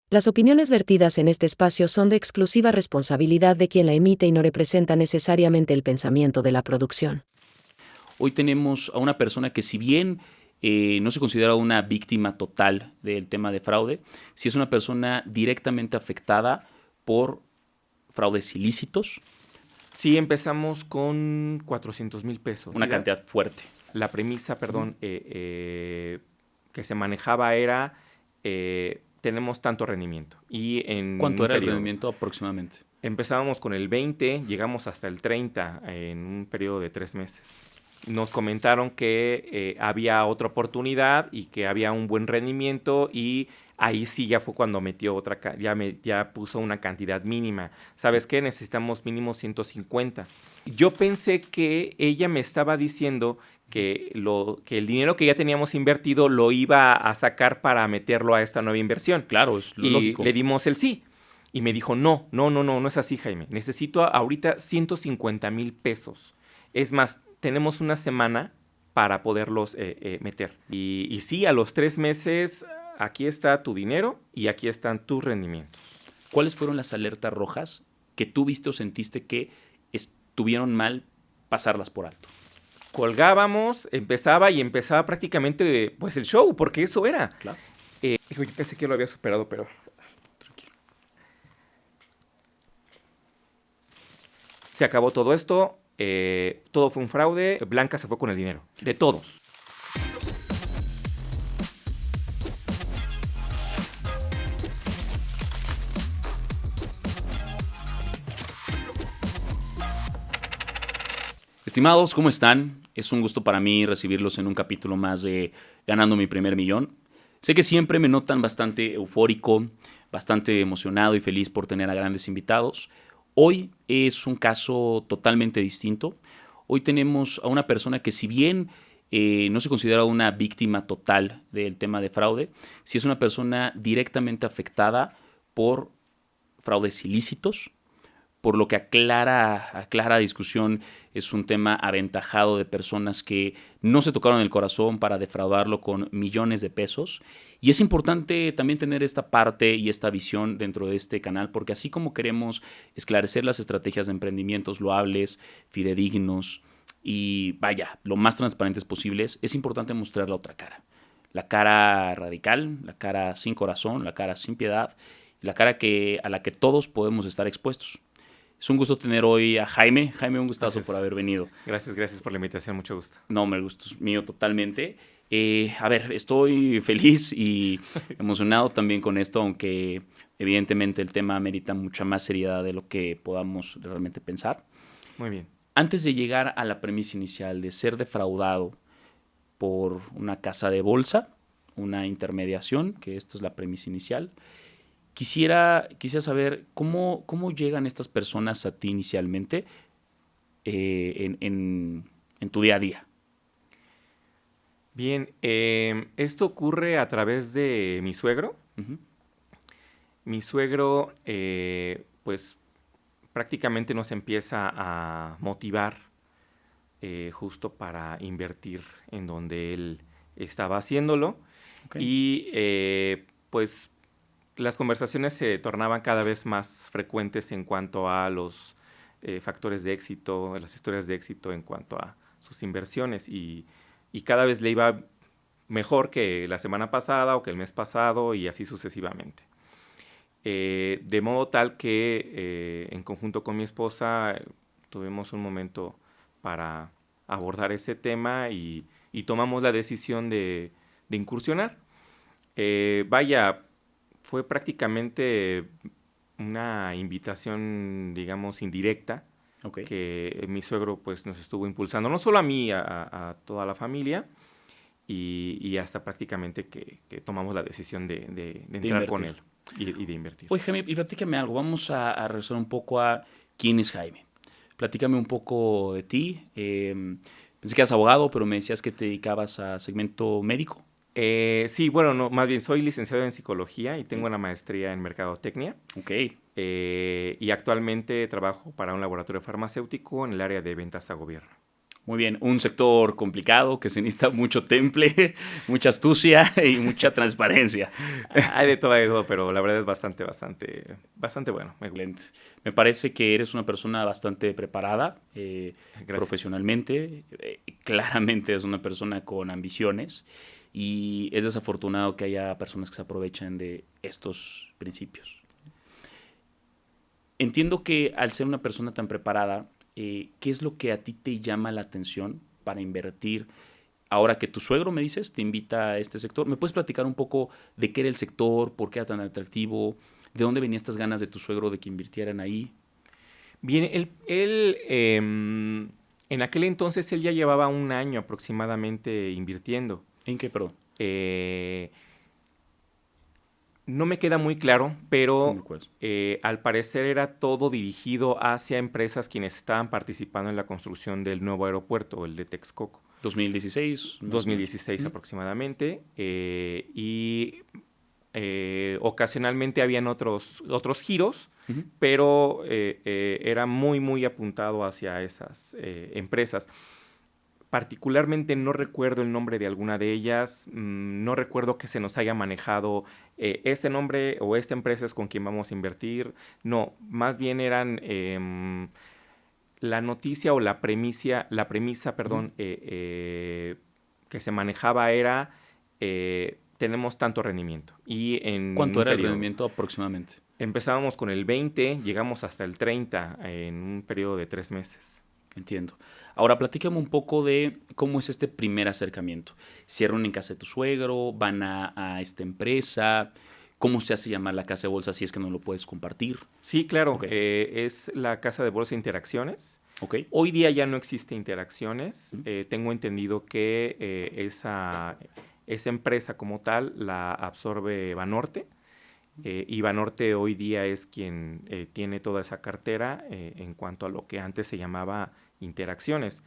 Las opiniones vertidas en este espacio son de exclusiva responsabilidad de quien la emite y no representa necesariamente el pensamiento de la producción. Hoy tenemos a una persona que, si bien no se considera una víctima total del tema de fraude, sí es una persona directamente afectada por fraudes ilícitos. Sí, empezamos con 400,000 pesos. Una cantidad fuerte. La premisa, que se manejaba era, tenemos tanto rendimiento. Y en ¿Cuánto un era el periodo, rendimiento aproximadamente? empezábamos con el 20, llegamos hasta el 30 en un periodo de 3 meses. Nos comentaron que había otra oportunidad y que había un buen rendimiento, y ahí sí ya fue cuando metió ya puso una cantidad mínima. ¿Sabes qué? Necesitamos mínimo 150. Yo pensé que ella me estaba diciendo que el dinero que ya teníamos invertido lo iba a sacar para meterlo a esta nueva inversión. Claro, es lo Y lógico. le dimos el sí. Y me dijo, no es así, Jaime. Necesito ahorita 150,000 pesos. Es más, tenemos una semana para poderlos meter. Y sí, a los 3 meses, aquí está tu dinero y aquí están tus rendimientos. ¿Cuáles fueron las alertas rojas que tú viste o sentiste que estuvieron mal pasarlas por alto? Colgábamos, empezaba prácticamente pues el show, porque eso era. Claro. Yo pensé que lo había superado, pero... Tranquilo. Se acabó todo esto, todo fue un fraude, Blanca se fue con el dinero, de todos. Estimados, ¿cómo están? Es un gusto para mí recibirlos en un capítulo más de Ganando mi primer millón. Sé que siempre me notan bastante eufórico, bastante emocionado y feliz por tener a grandes invitados. Hoy es un caso totalmente distinto. Hoy tenemos a una persona que, si bien no se considera una víctima total del tema de fraude, sí es una persona directamente afectada por fraudes ilícitos, por lo que aclara discusión, es un tema aventajado de personas que no se tocaron el corazón para defraudarlo con millones de pesos. Y es importante también tener esta parte y esta visión dentro de este canal, porque así como queremos esclarecer las estrategias de emprendimientos loables, fidedignos y, vaya, lo más transparentes posibles, es importante mostrar la otra cara. La cara radical, la cara sin corazón, la cara sin piedad, la cara a la que todos podemos estar expuestos. Es un gusto tener hoy a Jaime. Jaime, un gustazo por haber venido. Gracias por la invitación, mucho gusto. No, el gusto es mío totalmente. A ver, estoy feliz y emocionado también con esto, aunque evidentemente el tema merita mucha más seriedad de lo que podamos realmente pensar. Muy bien. Antes de llegar a la premisa inicial de ser defraudado por una casa de bolsa, una intermediación, que esta es la premisa inicial, Quisiera saber cómo llegan estas personas a ti inicialmente en tu día a día. Bien, esto ocurre a través de mi suegro. Uh-huh. Mi suegro, pues prácticamente nos empieza a motivar justo para invertir en donde él estaba haciéndolo. Okay. Y pues las conversaciones se tornaban cada vez más frecuentes en cuanto a los factores de éxito, las historias de éxito en cuanto a sus inversiones, y cada vez le iba mejor que la semana pasada o que el mes pasado, y así sucesivamente. De modo tal que en conjunto con mi esposa tuvimos un momento para abordar ese tema y tomamos la decisión de incursionar. Vaya, fue prácticamente una invitación, digamos, indirecta, Okay. que mi suegro pues nos estuvo impulsando, no solo a mí, a toda la familia, y hasta prácticamente que tomamos la decisión de entrar con él y de invertir. Oye, Jaime, y platícame algo. Vamos a regresar un poco a quién es Jaime. Platícame un poco de ti. Pensé que eras abogado, pero me decías que te dedicabas a segmento médico. Sí, bueno, no, más bien soy licenciado en psicología y tengo una maestría en mercadotecnia. Ok. Y actualmente trabajo para un laboratorio farmacéutico en el área de ventas a gobierno. Muy bien, un sector complicado que se necesita mucho temple, mucha astucia y mucha transparencia. Hay de todo, pero la verdad es bastante bueno. Excelente. Me parece que eres una persona bastante preparada profesionalmente. Claramente es una persona con ambiciones y es desafortunado que haya personas que se aprovechan de estos principios. Entiendo que al ser una persona tan preparada, ¿qué es lo que a ti te llama la atención para invertir? Ahora que tu suegro, me dices, te invita a este sector, ¿me puedes platicar un poco de qué era el sector, por qué era tan atractivo, de dónde venían estas ganas de tu suegro de que invirtieran ahí? Bien, en aquel entonces él ya llevaba un año aproximadamente invirtiendo. ¿En qué, perdón? Eh, no me queda muy claro, No pero me acuerdo. al parecer era todo dirigido hacia empresas quienes estaban participando en la construcción del nuevo aeropuerto, el de Texcoco. 2016, más o menos. 2016 Ujú. aproximadamente. Ocasionalmente habían otros giros, Ujú. pero era muy, muy apuntado hacia esas empresas. Particularmente no recuerdo el nombre de alguna de ellas, no recuerdo que se nos haya manejado este nombre o esta empresa es con quien vamos a invertir. No, más bien eran la noticia o la premisa, Ujú. perdón, que se manejaba era tenemos tanto rendimiento y en ¿Cuánto un era el periodo. rendimiento aproximadamente? Empezábamos con el 20, llegamos hasta el 30 en un periodo de 3 meses. Entiendo. Ahora, platícame un poco de cómo es este primer acercamiento. ¿Cierran en casa de tu suegro? ¿Van a esta empresa? ¿Cómo se hace llamar la casa de bolsa si es que no lo puedes compartir? Sí, claro, Ok, es la Casa de Bolsa Interacciones. ok. Hoy día ya no existe Interacciones. Ujú. Tengo entendido que esa empresa como tal la absorbe Banorte. Y Banorte hoy día es quien tiene toda esa cartera en cuanto a lo que antes se llamaba Interacciones.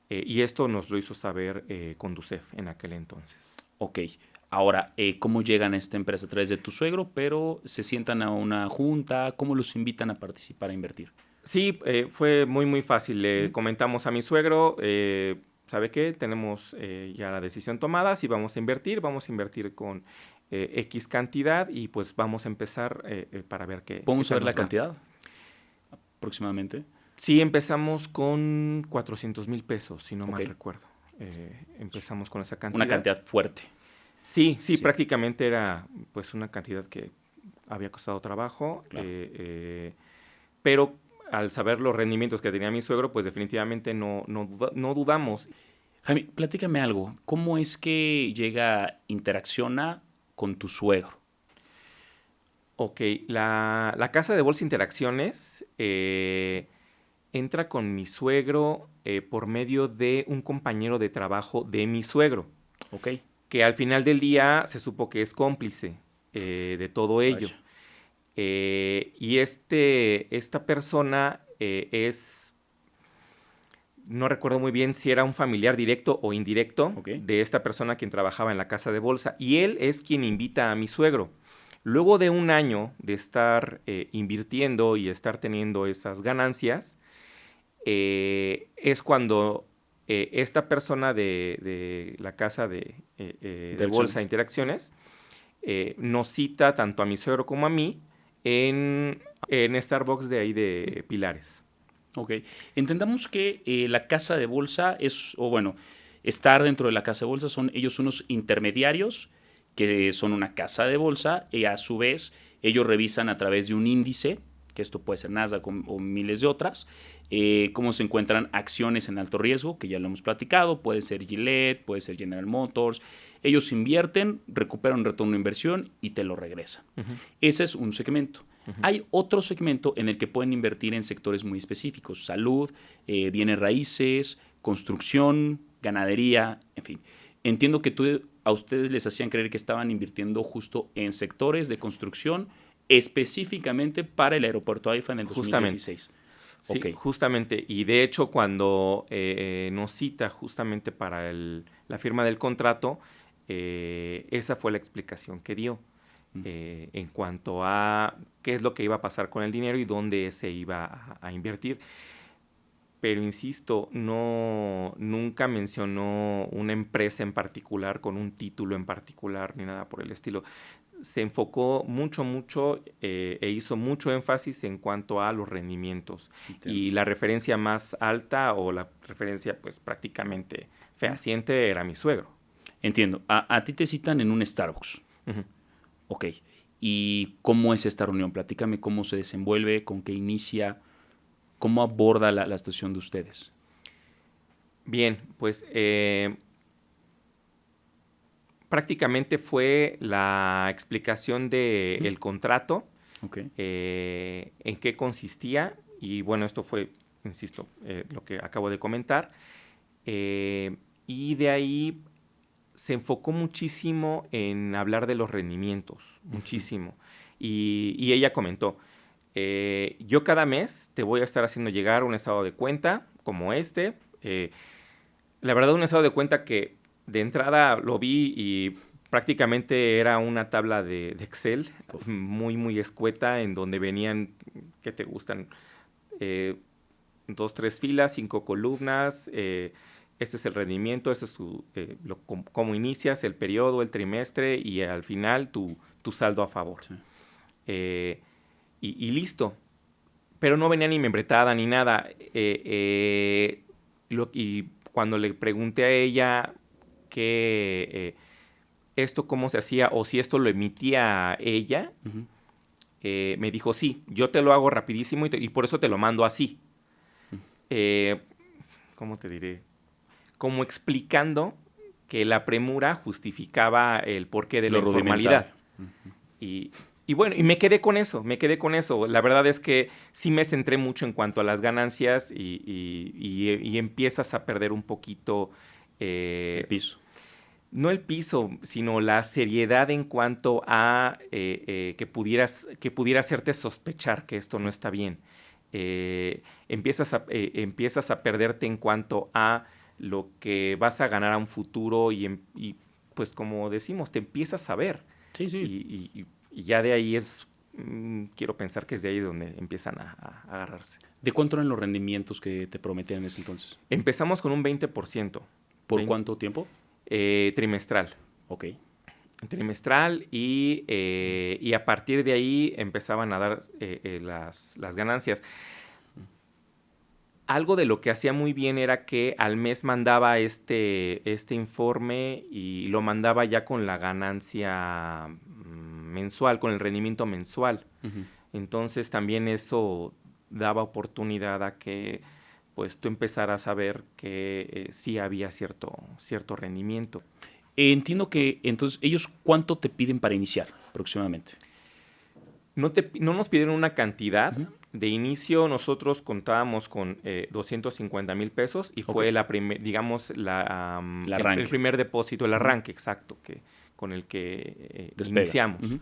Y esto nos lo hizo saber Conducef en aquel entonces. Ok. Ahora, ¿cómo llegan a esta empresa? A través de tu suegro, pero se sientan a una junta. ¿Cómo los invitan a participar, a invertir? Sí, fue muy, muy fácil. Le Ujú. comentamos a mi suegro, ¿sabe qué? Tenemos ya la decisión tomada, si vamos a invertir con X cantidad y pues vamos a empezar para ver qué ¿Podemos tal saber la nos va. cantidad aproximadamente? Sí, empezamos con 400,000 pesos, si no Ok. mal recuerdo. Empezamos con esa Una cantidad. cantidad fuerte. Sí, sí, Sí, prácticamente era pues una cantidad que había costado trabajo, claro. pero al saber los rendimientos que tenía mi suegro, pues definitivamente no dudamos. Jaime, platícame algo. ¿Cómo es que llega, interacciona con tu suegro? Ok, la casa de bolsa Interacciones entra con mi suegro por medio de un compañero de trabajo de mi suegro, Ok, que al final del día se supo que es cómplice de todo ello. vaya. Y esta persona no recuerdo muy bien si era un familiar directo o indirecto Ok. de esta persona quien trabajaba en la casa de bolsa. Y él es quien invita a mi suegro. Luego de un año de estar invirtiendo y estar teniendo esas ganancias, es cuando esta persona de la casa de bolsa Interacciones. Interacciones nos cita tanto a mi suegro como a mí en Starbucks de ahí de Pilares. Ok. Entendamos que la casa de bolsa es, o bueno, estar dentro de la casa de bolsa son ellos unos intermediarios que son una casa de bolsa y a su vez ellos revisan a través de un índice, que esto puede ser Nasdaq o miles de otras, cómo se encuentran acciones en alto riesgo, que ya lo hemos platicado, puede ser Gillette, puede ser General Motors. Ellos invierten, recuperan un retorno de inversión y te lo regresan. Ujú, Ese es un segmento. ujú. Hay otro segmento en el que pueden invertir en sectores muy específicos, salud, bienes raíces, construcción, ganadería, en fin. Entiendo que a ustedes les hacían creer que estaban invirtiendo justo en sectores de construcción específicamente para el aeropuerto AIFA en el Justamente. 2016. Ok, Sí, justamente. Y de hecho, cuando nos cita justamente para la firma del contrato, esa fue la explicación que dio en cuanto a qué es lo que iba a pasar con el dinero y dónde se iba a invertir. pero insisto, nunca mencionó una empresa en particular con un título en particular ni nada por el estilo. Se enfocó mucho e hizo mucho énfasis en cuanto a los rendimientos. Entiendo. Y la referencia más alta o la referencia pues prácticamente fehaciente era mi suegro. Entiendo. A ti te citan en un Starbucks. Ujú. Ok. ¿Y cómo es esta reunión? Platícame cómo se desenvuelve, con qué inicia, cómo aborda la situación de ustedes. Bien, pues prácticamente fue la explicación del contrato, Ok. en qué consistía, y bueno, esto fue, insisto, lo que acabo de comentar, y de ahí se enfocó muchísimo en hablar de los rendimientos, muchísimo, y ella comentó, yo cada mes te voy a estar haciendo llegar un estado de cuenta como este, la verdad un estado de cuenta que de entrada lo vi y prácticamente era una tabla de Excel muy escueta en donde venían, ¿qué te gustan? 2, 3 filas, 5 columnas, este es el rendimiento, este es cómo inicias, el periodo, el trimestre y al final tu saldo a favor. Sí. Y listo. Pero no venía ni membretada ni nada. Y cuando le pregunté a ella esto cómo se hacía o si esto lo emitía ella, Ujú. me dijo, sí, yo te lo hago rapidísimo y por eso te lo mando así. ¿Cómo te diré? Como explicando que la premura justificaba el porqué de Lo la informalidad. rudimental. Y bueno, y me quedé con eso. La verdad es que sí me centré mucho en cuanto a las ganancias y empiezas a perder un poquito... El piso. No el piso, sino la seriedad en cuanto a que pudiera hacerte sospechar que esto no está bien. Empiezas a perderte en cuanto a lo que vas a ganar a un futuro y pues como decimos, te empiezas a ver. Sí, sí. Y ya de ahí quiero pensar que es de ahí donde empiezan a agarrarse. ¿De cuánto eran los rendimientos que te prometían en ese entonces? Empezamos con un 20%. ¿Por cuánto tiempo? Trimestral. Ok. Trimestral y a partir de ahí empezaban a dar las ganancias. Algo de lo que hacía muy bien era que al mes mandaba este informe y lo mandaba ya con la ganancia mensual, con el rendimiento mensual. Uh-huh. Entonces también eso daba oportunidad a que pues tú empezaras a ver que sí había cierto rendimiento. Entiendo que entonces ellos ¿cuánto te piden para iniciar aproximadamente? No nos pidieron una cantidad. Uh-huh. De inicio nosotros contábamos con 250,000 pesos y fue el primer depósito, el arranque exacto con el que iniciamos. Uh-huh.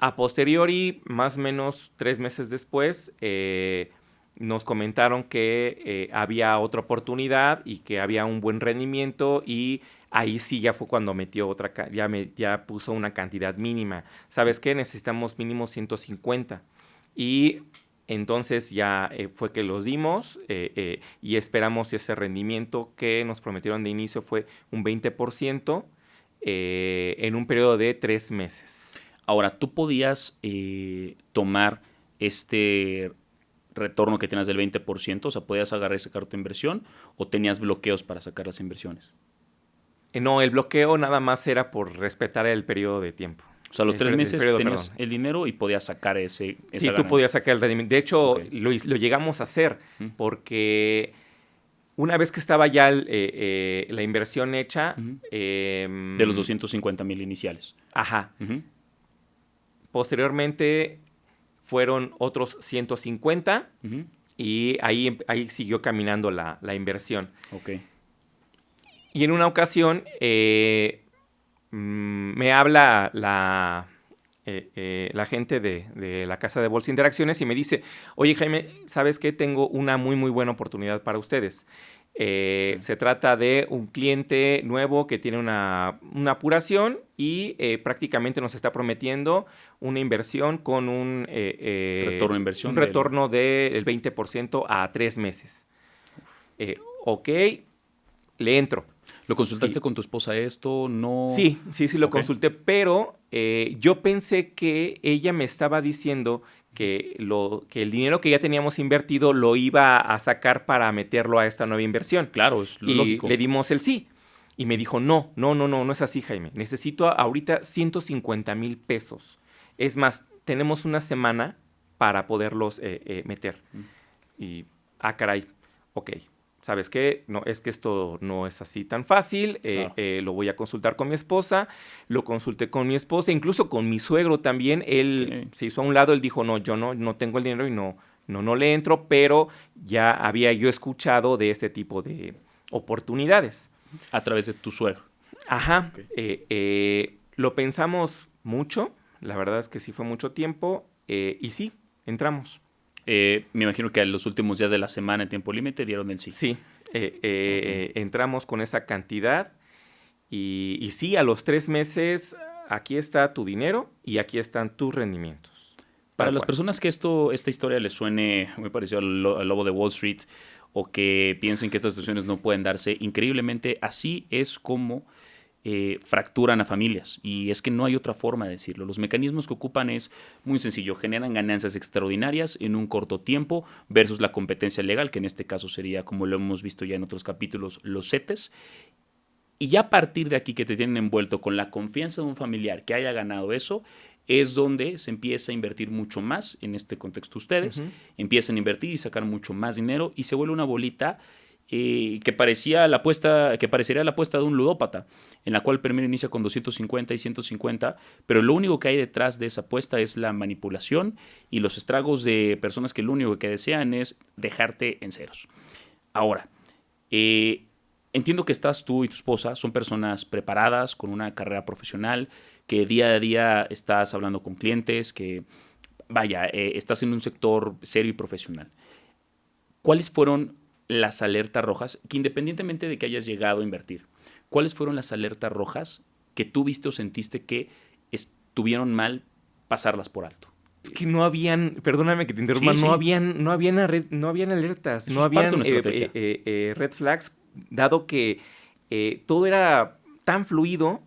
A posteriori, más o menos 3 meses después, nos comentaron que había otra oportunidad y que había un buen rendimiento y ahí sí ya fue cuando metió ya puso una cantidad mínima. ¿Sabes qué? Necesitamos mínimo 150. Y entonces ya fue que los dimos y esperamos ese rendimiento que nos prometieron de inicio fue un 20% en un periodo de 3 meses. Ahora, ¿tú podías tomar este retorno que tenías del 20%? O sea, ¿podías agarrar y sacar tu inversión o tenías bloqueos para sacar las inversiones? No, el bloqueo nada más era por respetar el periodo de tiempo. O sea, los 3 meses tenías el dinero y podías sacar esa ganancia. Tú podías sacar el rendimiento. De hecho, Okay. lo llegamos a hacer porque una vez que estaba ya la inversión hecha... Uh-huh. De los 250,000 iniciales. Ajá. Uh-huh. Posteriormente fueron otros 150 uh-huh. y ahí siguió caminando la inversión. Ok. Y en una ocasión me habla la gente de la Casa de Bolsa Interacciones y me dice, oye Jaime, ¿sabes qué? Tengo una muy buena oportunidad para ustedes. Sí. Se trata de un cliente nuevo que tiene una apuración y prácticamente nos está prometiendo una inversión con Retorno de inversión un retorno del 20% a 3 meses. Ok, le entro. ¿Lo consultaste Y, con tu esposa esto? No. sí, lo Ok. consulté, pero yo pensé que ella me estaba diciendo que el dinero que ya teníamos invertido lo iba a sacar para meterlo a esta nueva inversión. Claro, es lo Y lógico. le dimos el sí. Y me dijo, no es así, Jaime. Necesito ahorita 150,000 pesos. Es más, tenemos una semana para poderlos meter. Y, caray, ok. ¿Sabes qué? No, es que esto no es así tan fácil. Claro. Lo voy a consultar con mi esposa. Lo consulté con mi esposa, incluso con mi suegro también. Él Ok. se hizo a un lado, él dijo, no, yo no tengo el dinero y no le entro, pero ya había yo escuchado de ese tipo de oportunidades. A través de tu suegro. Ajá. Ok. Lo pensamos mucho. La verdad es que sí fue mucho tiempo. Y sí, entramos. Me imagino que a los últimos días de la semana en tiempo límite dieron el sí. Sí, Ok. entramos con esa cantidad y sí, a los 3 meses, aquí está tu dinero y aquí están tus rendimientos. Para Tal las cual. personas que esta historia les suene muy parecido al Lobo de Wall Street o que piensen que estas situaciones no pueden darse, increíblemente así es como fracturan a familias. Y es que no hay otra forma de decirlo. Los mecanismos que ocupan es muy sencillo. Generan ganancias extraordinarias en un corto tiempo versus la competencia legal, que en este caso sería, como lo hemos visto ya en otros capítulos, los CETES. Y ya a partir de aquí que te tienen envuelto con la confianza de un familiar que haya ganado eso, es donde se empieza a invertir mucho más, en este contexto ustedes, Ujú. empiezan a invertir y sacar mucho más dinero y se vuelve una bolita que pareciera la apuesta de un ludópata, en la cual el primero inicia con 250 y 150, pero lo único que hay detrás de esa apuesta es la manipulación y los estragos de personas que lo único que desean es dejarte en ceros. Ahora, entiendo que estás tú y tu esposa, son personas preparadas, con una carrera profesional, que día a día estás hablando con clientes, que vaya, estás en un sector serio y profesional. ¿Cuáles fueron las alertas rojas, que independientemente de que hayas llegado a invertir, cuáles fueron las alertas rojas que tú viste o sentiste que estuvieron mal pasarlas por alto? Es que no habían, perdóname que te interrumpa, Sí, sí. no habían alertas, Eso no es parte de habían una estrategia. red flags, dado que todo era tan fluido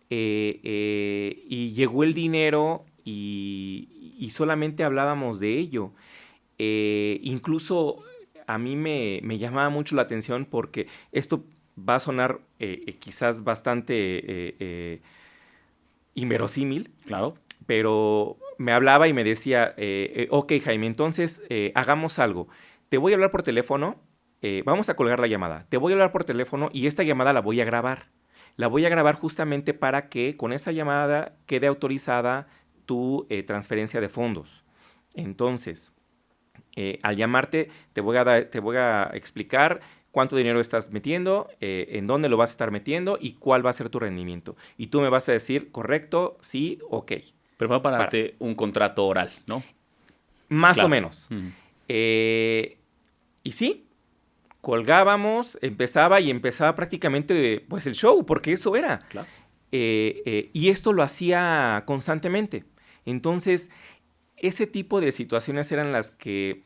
y llegó el dinero y solamente hablábamos de ello. Incluso a mí me llamaba mucho la atención porque esto va a sonar quizás bastante inverosímil, Claro. pero me hablaba y me decía, ok, Jaime, entonces hagamos algo. Te voy a hablar por teléfono, vamos a colgar la llamada. Te voy a hablar por teléfono y esta llamada la voy a grabar. La voy a grabar justamente para que con esa llamada quede autorizada tu transferencia de fondos. Entonces, al llamarte, te voy a explicar cuánto dinero estás metiendo, en dónde lo vas a estar metiendo y cuál va a ser tu rendimiento. Y tú me vas a decir, correcto, sí, ok. Pero va para Para. darte un contrato oral, ¿no? Más o Claro. menos. Ujú. Y sí, colgábamos, empezaba prácticamente pues el show, porque eso era. Claro. Y esto lo hacía constantemente. Entonces, ese tipo de situaciones eran las que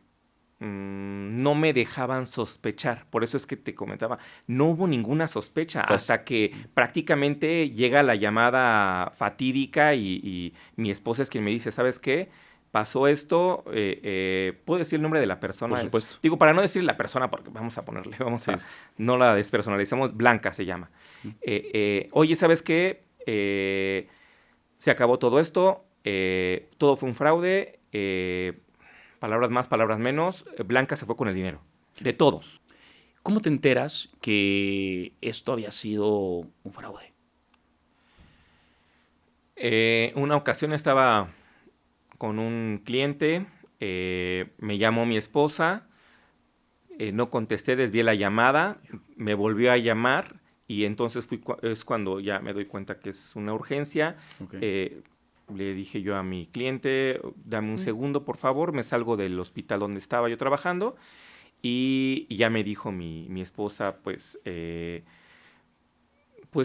no me dejaban sospechar. Por eso es que te comentaba, no hubo ninguna sospecha hasta que prácticamente llega la llamada fatídica y mi esposa es quien me dice, ¿sabes qué? Pasó esto, ¿puedo decir el nombre de la persona? Por supuesto. Digo, para no decir la persona, porque vamos a ponerle, Sí, sí. no la despersonalizamos, Blanca se llama. Oye, ¿sabes qué? Se acabó todo esto, todo fue un fraude, palabras más, palabras menos, Blanca se fue con el dinero, de todos. ¿Cómo te enteras que esto había sido un fraude? Una ocasión estaba con un cliente, me llamó mi esposa, no contesté, desvié la llamada, me volvió a llamar y entonces es cuando ya me doy cuenta que es una urgencia. Okay. Le dije yo a mi cliente, dame un segundo, por favor, me salgo del hospital donde estaba yo trabajando y ya me dijo mi esposa, pues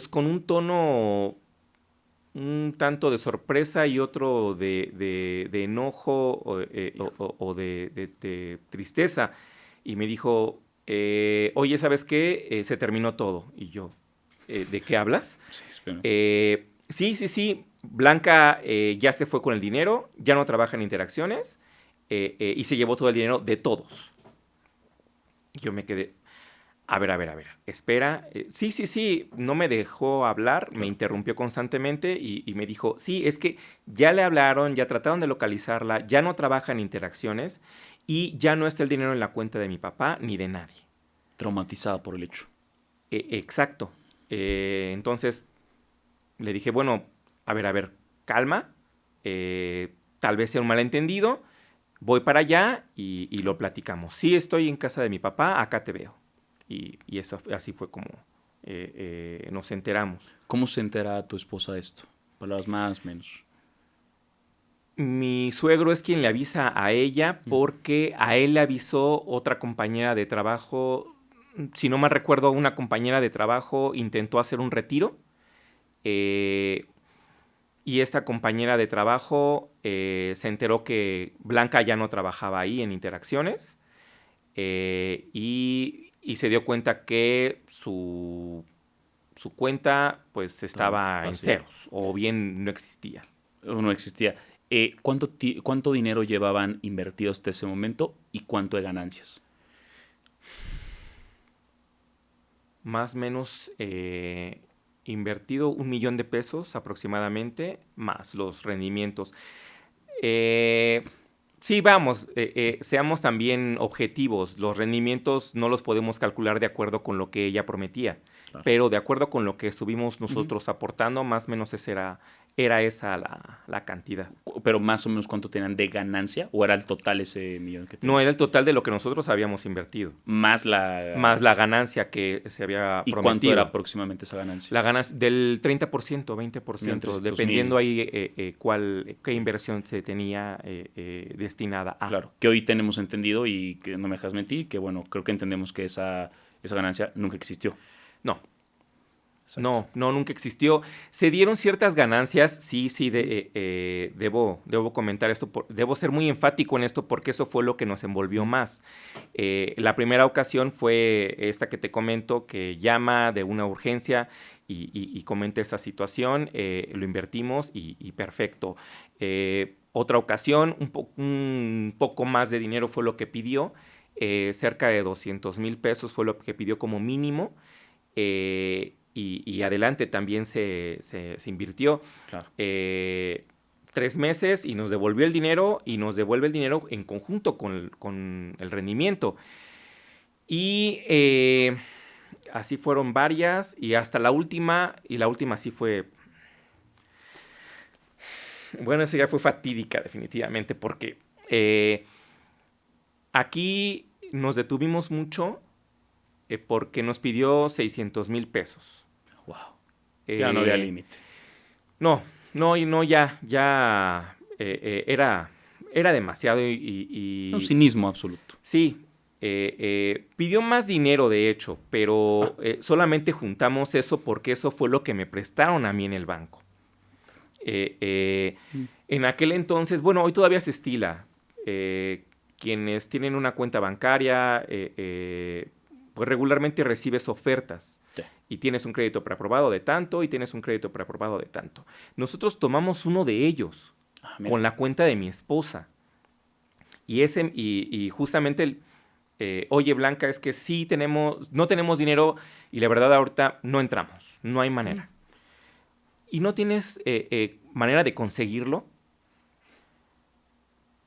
con un tono un tanto de sorpresa y otro de enojo o de tristeza. Y me dijo, oye, ¿sabes qué? Se terminó todo. Y yo, ¿de qué hablas? Sí, espera. Sí. Blanca ya se fue con el dinero, ya no trabaja en Interacciones y se llevó todo el dinero de todos. Y yo me quedé, a ver, espera. Sí, no me dejó hablar, me interrumpió constantemente y me dijo, sí, es que ya le hablaron, ya trataron de localizarla, ya no trabaja en Interacciones y ya no está el dinero en la cuenta de mi papá ni de nadie. Traumatizada por el hecho. Exacto. Entonces le dije, bueno, a ver, calma, tal vez sea un malentendido, voy para allá y lo platicamos. Sí, estoy en casa de mi papá, acá te veo. Y eso así fue como nos enteramos. ¿Cómo se entera tu esposa de esto? Palabras más, menos. Mi suegro es quien le avisa a ella porque a él le avisó otra compañera de trabajo. Si no mal recuerdo, una compañera de trabajo intentó hacer un retiro y esta compañera de trabajo se enteró que Blanca ya no trabajaba ahí en Interacciones y se dio cuenta que su cuenta pues estaba en ceros o bien no existía. No existía. ¿Cuánto dinero llevaban invertido hasta ese momento y cuánto de ganancias? Más o menos invertido 1 millón de pesos aproximadamente, más los rendimientos. Sí, vamos, seamos también objetivos. Los rendimientos no los podemos calcular de acuerdo con lo que ella prometía, Claro. pero de acuerdo con lo que estuvimos nosotros aportando, más o menos era esa la cantidad. Pero más o menos cuánto tenían de ganancia o era el total ese millón que tenían. No era el total de lo que nosotros habíamos invertido, Más la... más la ganancia que se había ¿Y prometido. cuánto era aproximadamente esa ganancia? La ganancia del 30%, 20%, dependiendo ahí qué inversión se tenía destinada a. Claro, que hoy tenemos entendido y que no me dejas mentir, que bueno, creo que entendemos que esa ganancia nunca existió. No. Exacto. No, nunca existió. Se dieron ciertas ganancias, sí, debo comentar esto, debo ser muy enfático en esto porque eso fue lo que nos envolvió más. La primera ocasión fue esta que te comento, que llama de una urgencia y comenta esa situación, lo invertimos y perfecto. Otra ocasión, un poco más de dinero fue lo que pidió, cerca de 200,000 pesos fue lo que pidió como mínimo. Y adelante también se invirtió. Claro. 3 meses y nos devolvió el dinero y nos devuelve el dinero en conjunto con el rendimiento. Y así fueron varias y hasta la última sí fue... Bueno, esa ya fue fatídica definitivamente porque aquí nos detuvimos mucho porque nos pidió 600,000 pesos. Wow. Ya no había límite. No, ya era demasiado Un cinismo absoluto. Sí, pidió más dinero de hecho, pero solamente juntamos eso porque eso fue lo que me prestaron a mí en el banco. En aquel entonces, bueno, hoy todavía se estila. Quienes tienen una cuenta bancaria, pues regularmente recibes ofertas. Sí. Y tienes un crédito preaprobado de tanto y tienes un crédito preaprobado de tanto. Nosotros tomamos uno de ellos con la cuenta de mi esposa. Y justamente, oye Blanca, es que sí no tenemos dinero y la verdad ahorita no entramos, no hay manera. ¿Y no tienes manera de conseguirlo?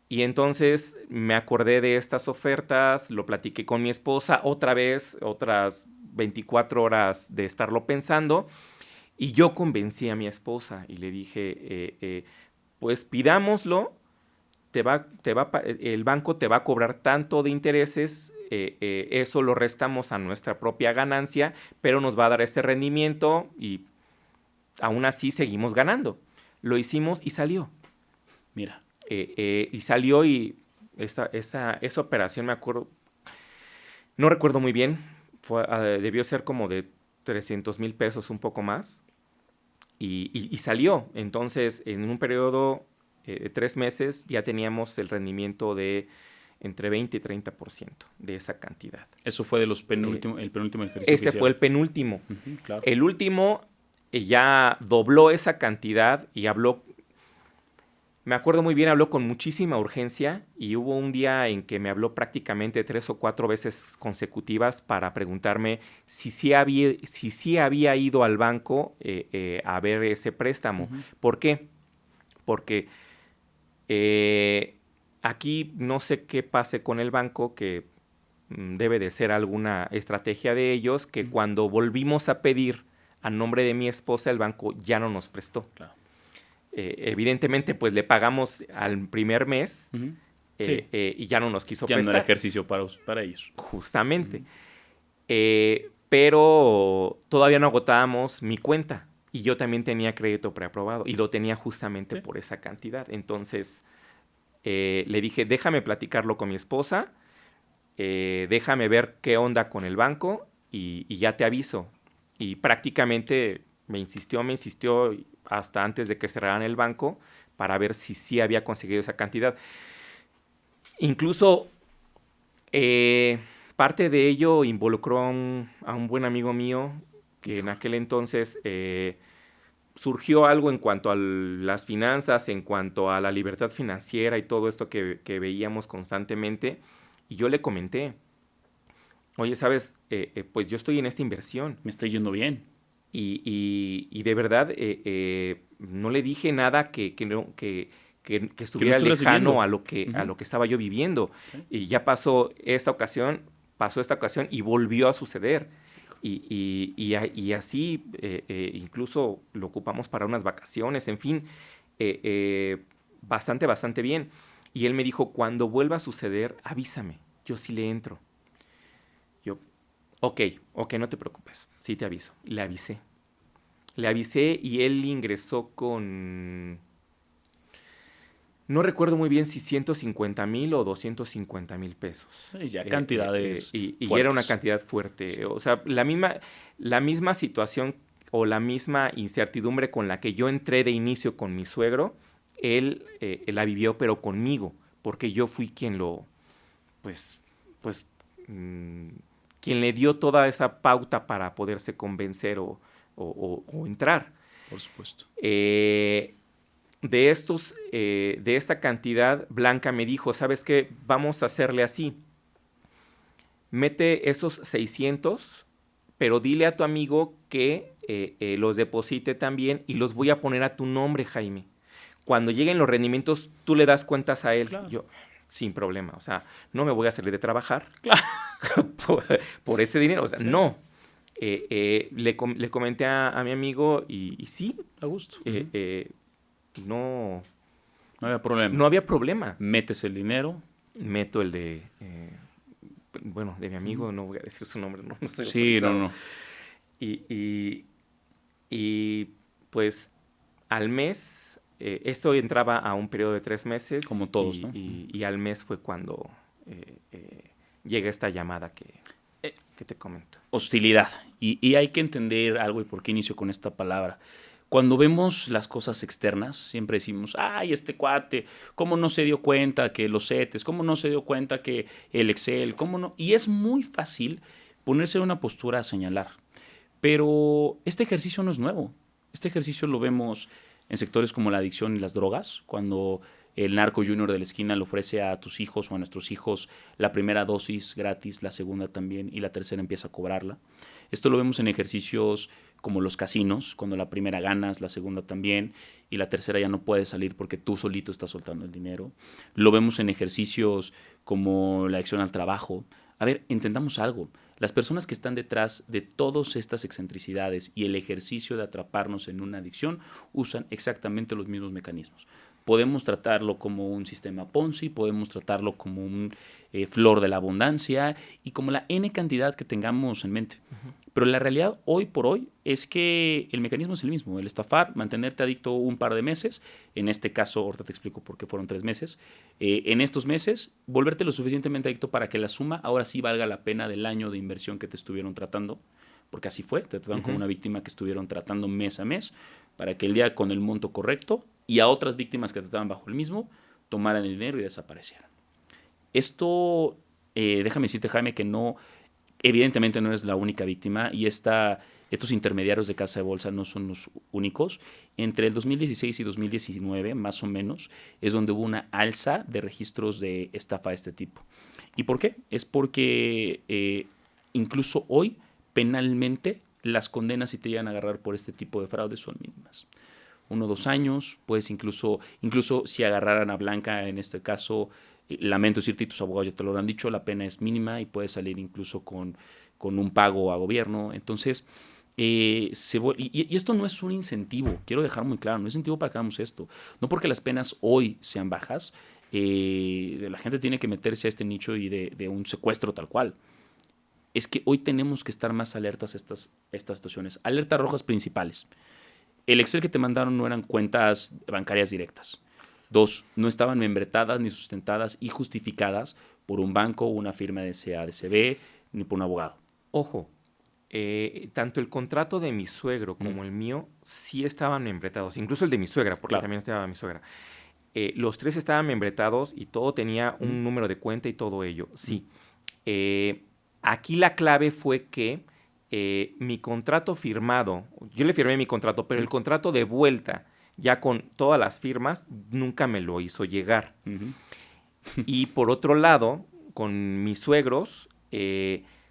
Y entonces me acordé de estas ofertas, lo platiqué con mi esposa otra vez, otras 24 horas de estarlo pensando, y yo convencí a mi esposa y le dije, pues pidámoslo, el banco te va a cobrar tanto de intereses, eso lo restamos a nuestra propia ganancia, pero nos va a dar este rendimiento y aún así seguimos ganando. Lo hicimos y salió. Mira. Y salió y esa operación, me acuerdo, No recuerdo muy bien, debió ser como de 300,000 pesos, un poco más, y salió. Entonces, en un periodo de 3 meses ya teníamos el rendimiento de entre 20 y 30% de esa cantidad. Eso fue de los el penúltimo ejercicio. Ese fue el penúltimo. Claro. El último ya dobló esa cantidad y habló, me acuerdo muy bien, habló con muchísima urgencia y hubo un día en que me habló prácticamente 3 o 4 veces consecutivas para preguntarme si sí había ido al banco a ver ese préstamo. ¿Por qué? Porque aquí no sé qué pase con el banco, que debe de ser alguna estrategia de ellos, que cuando volvimos a pedir a nombre de mi esposa, el banco ya no nos prestó. Claro. Evidentemente, pues le pagamos al primer mes Sí. y ya no nos quiso Ya prestar. no era ejercicio para ellos. Justamente. Pero todavía no agotábamos mi cuenta y yo también tenía crédito preaprobado y lo tenía justamente por esa cantidad. Entonces le dije, déjame platicarlo con mi esposa, déjame ver qué onda con el banco y ya te aviso. Y prácticamente me insistió hasta antes de que cerraran el banco para ver si sí había conseguido esa cantidad. Incluso parte de ello involucró a un buen amigo mío que en aquel entonces surgió algo en cuanto a las finanzas, en cuanto a la libertad financiera y todo esto que veíamos constantemente. Y yo le comenté, oye, ¿sabes? Pues yo estoy en esta inversión. Me está yendo bien. Y de verdad no le dije nada que estuviera lejano a lo que estaba yo viviendo. ¿Sí? Y ya pasó esta ocasión y volvió a suceder. Y así incluso lo ocupamos para unas vacaciones, en fin, bastante bien. Y él me dijo, cuando vuelva a suceder, avísame, yo sí le entro. Yo, ok, no te preocupes, sí te aviso. Le avisé y él ingresó con, no recuerdo muy bien si 150,000 o 250,000 pesos. Ya cantidades y era una cantidad fuerte. Sí. O sea, la misma situación o la misma incertidumbre con la que yo entré de inicio con mi suegro, él la vivió, pero conmigo, porque yo fui quien quien le dio toda esa pauta para poderse convencer o entrar. Por supuesto. De esta cantidad, Blanca me dijo, ¿sabes qué? Vamos a hacerle así. Mete esos 600, pero dile a tu amigo que los deposite también y los voy a poner a tu nombre, Jaime. Cuando lleguen los rendimientos, tú le das cuentas a él. Claro. Yo, sin problema. O sea, no me voy a salir de trabajar por ese dinero. O sea, sí. No. Le comenté a mi amigo y sí. A gusto. No había problema. No había problema. Metes el dinero. Meto el de mi amigo, no voy a decir su nombre, no sé. Sí, no. Y pues al mes, esto entraba a un periodo de 3 meses. Como todos, ¿no? Y al mes fue cuando llega esta llamada que te comento. Hostilidad. Y hay que entender algo y por qué inicio con esta palabra. Cuando vemos las cosas externas, siempre decimos, ay, este cuate, ¿cómo no se dio cuenta que los CETES? ¿Cómo no se dio cuenta que el Excel? ¿Cómo no? Y es muy fácil ponerse en una postura a señalar. Pero este ejercicio no es nuevo. Este ejercicio lo vemos en sectores como la adicción y las drogas, cuando el narco junior de la esquina le ofrece a tus hijos o a nuestros hijos la primera dosis gratis, la segunda también, y la tercera empieza a cobrarla. Esto lo vemos en ejercicios como los casinos, cuando la primera ganas, la segunda también, y la tercera ya no puedes salir porque tú solito estás soltando el dinero. Lo vemos en ejercicios como la adicción al trabajo. A ver, entendamos algo. Las personas que están detrás de todas estas excentricidades y el ejercicio de atraparnos en una adicción usan exactamente los mismos mecanismos. podemos tratarlo como un sistema Ponzi, podemos tratarlo como un flor de la abundancia y como la N cantidad que tengamos en mente. Pero la realidad hoy por hoy es que el mecanismo es el mismo, el estafar, mantenerte adicto un par de meses, en este caso, ahorita te explico por qué fueron 3 meses, en estos meses, volverte lo suficientemente adicto para que la suma ahora sí valga la pena del año de inversión que te estuvieron tratando, porque así fue, te trataron como una víctima que estuvieron tratando mes a mes, para que el día con el monto correcto y a otras víctimas que trataban bajo el mismo, tomaran el dinero y desaparecieran. Esto, déjame decirte, Jaime, que no, evidentemente no eres la única víctima y estos intermediarios de casa de bolsa no son los únicos. Entre el 2016 y 2019, más o menos, es donde hubo una alza de registros de estafa de este tipo. ¿Y por qué? Es porque incluso hoy, penalmente, las condenas si te llegan a agarrar por este tipo de fraude son mínimas. 1 o 2 años, pues incluso si agarraran a Blanca en este caso, lamento decirte, y tus abogados ya te lo han dicho, la pena es mínima y puede salir incluso con un pago a gobierno. Entonces, y esto no es un incentivo, quiero dejar muy claro, no es incentivo para que hagamos esto. No porque las penas hoy sean bajas, la gente tiene que meterse a este nicho y de un secuestro tal cual. Es que hoy tenemos que estar más alertas a estas situaciones. Alertas rojas principales. El Excel que te mandaron no eran cuentas bancarias directas. 2, no estaban membretadas ni sustentadas y justificadas por un banco, una firma de CADCB, ni por un abogado. Ojo, tanto el contrato de mi suegro como el mío sí estaban membretados, incluso el de mi suegra, porque también estaba mi suegra. Los 3 estaban membretados y todo tenía un número de cuenta y todo ello, sí. Aquí la clave fue que mi contrato firmado, yo le firmé mi contrato, pero el contrato de vuelta, ya con todas las firmas, nunca me lo hizo llegar. Y por otro lado, con mis suegros,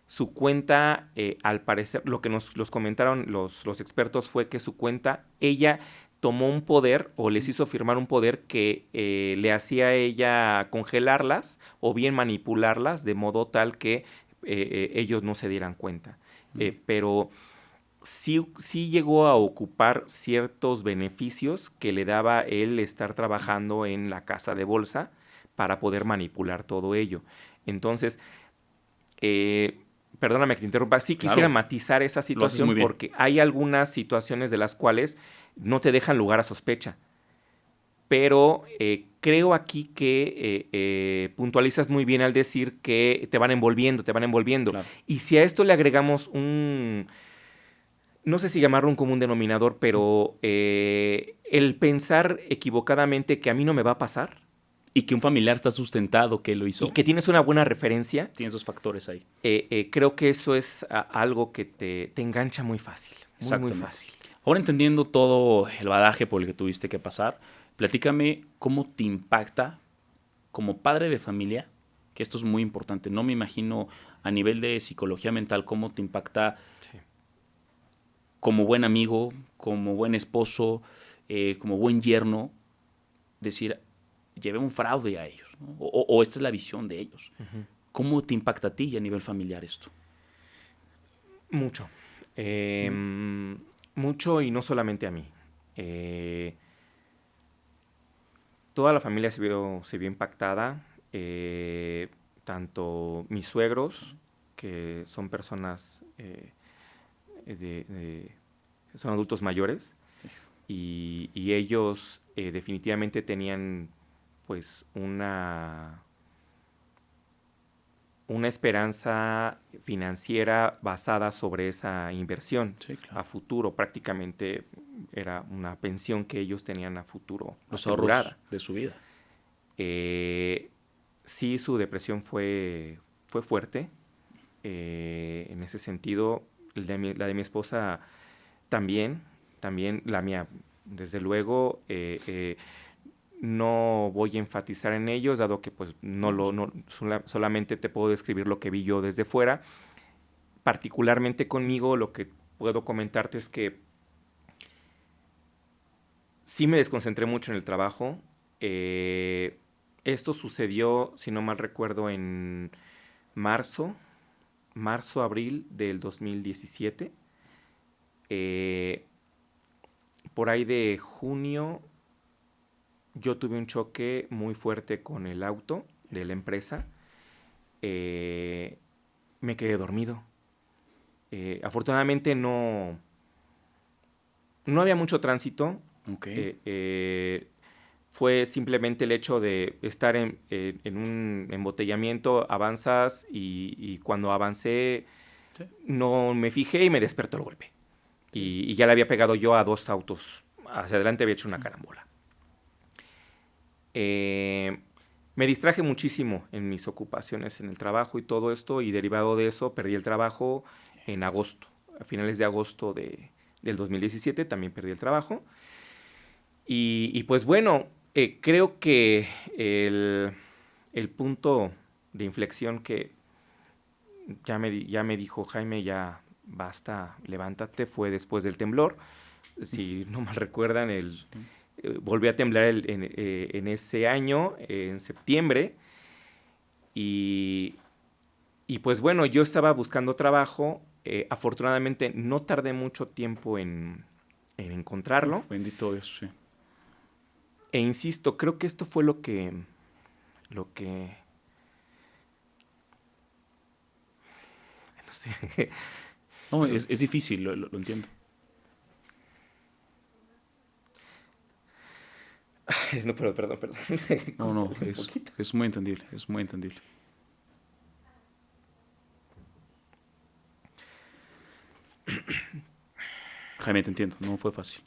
su cuenta, al parecer, lo que nos comentaron los expertos fue que su cuenta, ella tomó un poder o les hizo firmar un poder que le hacía a ella congelarlas o bien manipularlas de modo tal que ellos no se dieran cuenta. Pero sí llegó a ocupar ciertos beneficios que le daba él estar trabajando en la casa de bolsa para poder manipular todo ello. Entonces, perdóname que te interrumpa, sí quisiera matizar esa situación porque hay algunas situaciones de las cuales no te dejan lugar a sospecha. Pero creo aquí que puntualizas muy bien al decir que te van envolviendo. Claro. Y si a esto le agregamos no sé si llamarlo un común denominador, pero el pensar equivocadamente que a mí no me va a pasar. Y que un familiar está sustentado que lo hizo. Y que tienes una buena referencia. Tienes esos factores ahí. Creo que eso es algo que te engancha muy fácil. Muy fácil. Ahora entendiendo todo el badaje por el que tuviste que pasar, platícame cómo te impacta como padre de familia, que esto es muy importante. No me imagino a nivel de psicología mental cómo te impacta como buen amigo, como buen esposo, como buen yerno, decir, llevé un fraude a ellos, ¿no? O esta es la visión de ellos. ¿Cómo te impacta a ti a nivel familiar esto? Mucho. Mucho y no solamente a mí. Toda la familia se vio impactada, tanto mis suegros, que son personas, son adultos mayores, y ellos definitivamente tenían pues una esperanza financiera basada sobre esa inversión a futuro. Prácticamente era una pensión que ellos tenían a futuro. Los ahorros de su vida. Sí, su depresión fue fuerte. En ese sentido, la de mi esposa también, la mía, desde luego. No voy a enfatizar en ellos, dado que pues solamente te puedo describir lo que vi yo desde fuera. Particularmente conmigo, lo que puedo comentarte es que sí me desconcentré mucho en el trabajo. Esto sucedió, si no mal recuerdo, en marzo-abril del 2017. Por ahí de junio, yo tuve un choque muy fuerte con el auto de la empresa. Me quedé dormido. Afortunadamente no había mucho tránsito. Ok. Fue simplemente el hecho de estar en un embotellamiento, avanzas y cuando avancé Sí. no me fijé y me despertó el golpe. Y ya le había pegado yo a 2 autos. Hacia adelante había hecho una carambola. Me distraje muchísimo en mis ocupaciones en el trabajo y todo esto, y derivado de eso perdí el trabajo en agosto. A finales de agosto del 2017 también perdí el trabajo. Y pues bueno, creo que el punto de inflexión que ya me dijo Jaime, ya basta, levántate, fue después del temblor. Si no mal recuerdan, volví a temblar en ese año, en septiembre. Y pues bueno, yo estaba buscando trabajo. Afortunadamente no tardé mucho tiempo en encontrarlo. Bendito Dios, sí. E insisto, creo que esto fue lo que no sé. No, es difícil, lo entiendo. No, perdón. No, es muy entendible, es muy entendible. Jaime, te entiendo, no fue fácil.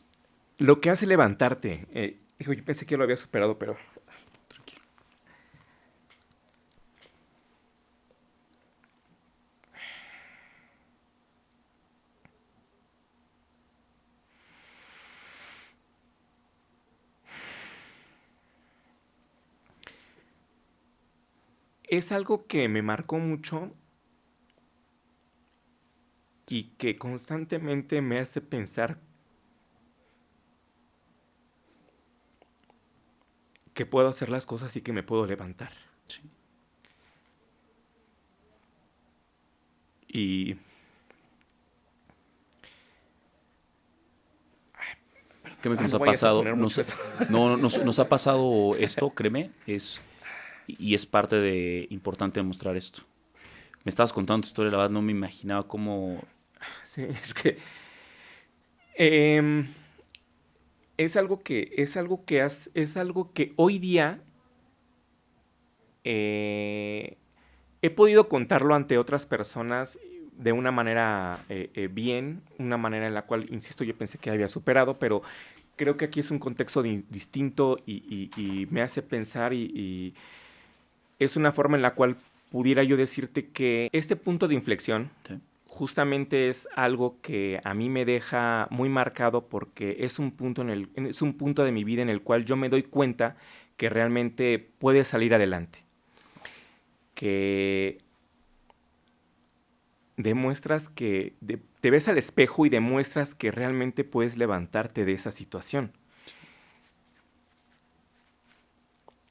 Lo que hace levantarte. Digo, yo pensé que lo había superado, pero Tranquilo. es algo que me marcó mucho y que constantemente me hace pensar que puedo hacer las cosas y que me puedo levantar. Sí. Y Créeme que nos no ha vayas a pasado, poner mucho eso. nos ha pasado esto, créeme, y es parte de importante demostrar esto. Me estabas contando tu historia, la verdad no me imaginaba cómo... Sí, em, es algo que hoy día he podido contarlo ante otras personas de una manera bien, una manera en la cual, insisto, yo pensé que había superado, pero creo que aquí es un contexto distinto y me hace pensar y es una forma en la cual pudiera yo decirte que este punto de inflexión Sí. justamente es algo que a mí me deja muy marcado porque es un punto es un punto de mi vida en el cual yo me doy cuenta que realmente puedes salir adelante, que demuestras te ves al espejo y demuestras que realmente puedes levantarte de esa situación.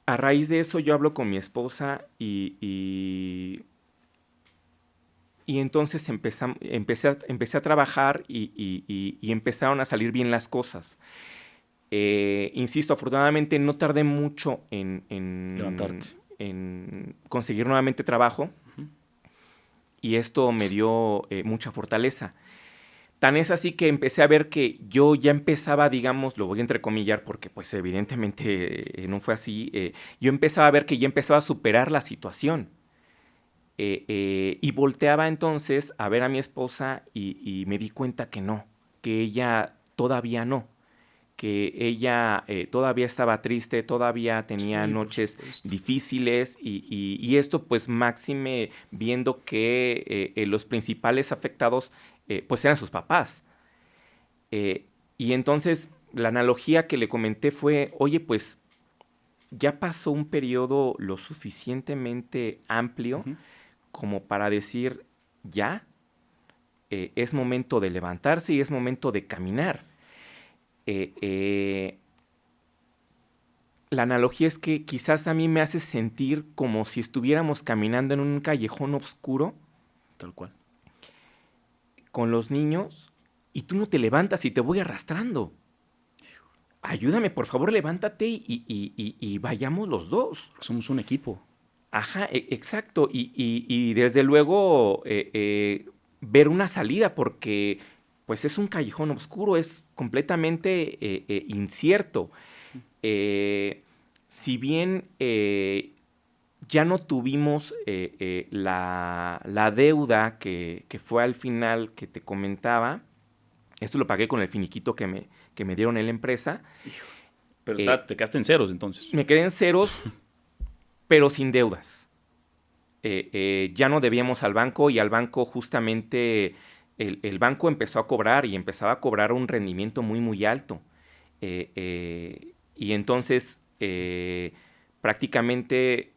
A raíz de eso yo hablo con mi esposa y entonces empecé a trabajar y empezaron a salir bien las cosas. Insisto, afortunadamente no tardé mucho Levantarte. en conseguir nuevamente trabajo y esto me dio mucha fortaleza. Tan es así que empecé a ver que yo ya empezaba, digamos, lo voy a entrecomillar porque pues evidentemente no fue así, yo empezaba a ver que ya empezaba a superar la situación. Y volteaba entonces a ver a mi esposa y me di cuenta que ella todavía no, que ella todavía estaba triste, todavía tenía Sí, por noches supuesto. difíciles y esto pues máxime viendo que los principales afectados pues eran sus papás. Y entonces la analogía que le comenté fue, oye pues ya pasó un periodo lo suficientemente amplio Ujú. como para decir, ya, es momento de levantarse y es momento de caminar. Eh, eh, la analogía es que quizás a mí me hace sentir como si estuviéramos caminando en un callejón oscuro Tal cual. con los niños y tú no te levantas y te voy arrastrando. ayúdame, por favor, levántate y vayamos los dos. Somos un equipo. Ajá, exacto. Y desde luego ver una salida, porque pues es un callejón oscuro, es completamente incierto. Si bien ya no tuvimos la deuda que fue al final que te comentaba, esto lo pagué con el finiquito que me dieron en la empresa. Pero te quedaste en ceros entonces. Me quedé en ceros, pero sin deudas. Ya no debíamos al banco y al banco justamente el banco empezó a cobrar y empezaba a cobrar un rendimiento muy, muy alto. Y entonces prácticamente